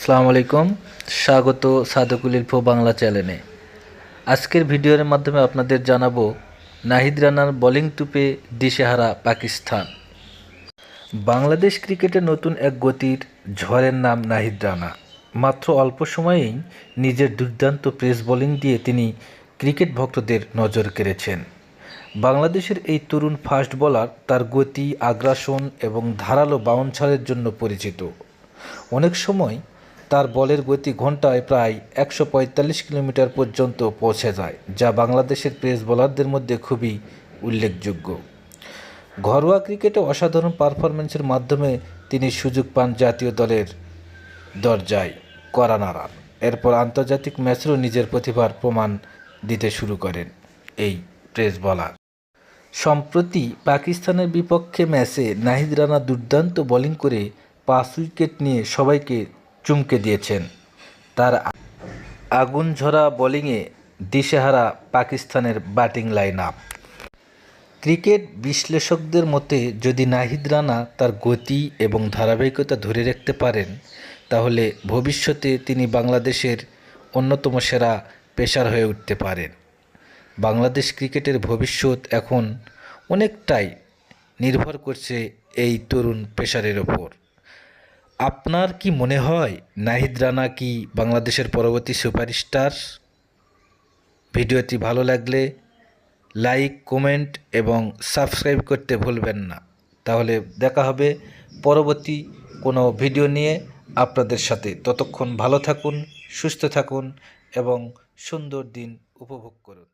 আসসালামু আলাইকুম, স্বাগত সাদেকুল ইনফো বাংলা চ্যানেলে। আজকের ভিডিওর মাধ্যমে আপনাদের জানাবো নাহিদ রানার বোলিং টুপে দিশেহারা পাকিস্তান। বাংলাদেশ ক্রিকেটে নতুন এক গতির ঝড়ের নাম নাহিদ রানা। মাত্র অল্প সময়েই নিজের দুর্দান্ত পেস বোলিং দিয়ে তিনি ক্রিকেট ভক্তদের নজর কেড়েছেন। বাংলাদেশের এই তরুণ ফাস্ট বোলার তার গতি, আগ্রাসন এবং ধারালো বাউন্সারের জন্য পরিচিত। অনেক সময় তার বলের গতি ঘন্টায় প্রায় 145 কিলোমিটার পর্যন্ত পৌঁছে যায়, যা বাংলাদেশের পেস বোলারদের মধ্যে খুবই উল্লেখযোগ্য। ঘরোয়া ক্রিকেটে অসাধারণ পারফরম্যান্সের মাধ্যমে তিনি সুযোগ পান জাতীয় দলের দরজায় কড়া নাড়ার। এরপর আন্তর্জাতিক ম্যাচেও নিজের প্রতিভার প্রমাণ দিতে শুরু করেন এই পেস বোলার। সম্প্রতি পাকিস্তানের বিপক্ষে ম্যাচে নাহিদ রানা দুর্দান্ত বোলিং করে 5 উইকেট নিয়ে সবাইকে চমকে দিয়েছেন। তার আগুনঝরা বোলিংয়ে দিশেহারা পাকিস্তানের ব্যাটিং লাইন আপ। ক্রিকেট বিশ্লেষকদের মতে যদি নাহিদ রানা তার গতি এবং ধারাবাহিকতা ধরে রাখতে পারেন, তাহলে ভবিষ্যতে তিনি বাংলাদেশের অন্যতম সেরা পেসার হয়ে উঠতে পারেন। বাংলাদেশ ক্রিকেটের ভবিষ্যৎ এখন অনেকটাই নির্ভর করছে এই তরুণ পেসারের ওপর। আপনার কি মনে হয় নাহিদ রানা কি বাংলাদেশের পরবর্তী সুপারস্টার? ভিডিওটি ভালো লাগলে লাইক, কমেন্ট এবং সাবস্ক্রাইব করতে ভুলবেন না। তাহলে দেখা হবে পরবর্তী কোনো ভিডিও নিয়ে আপনাদের সাথে। ততক্ষণ ভালো থাকুন, সুস্থ থাকুন এবং সুন্দর দিন উপভোগ করুন।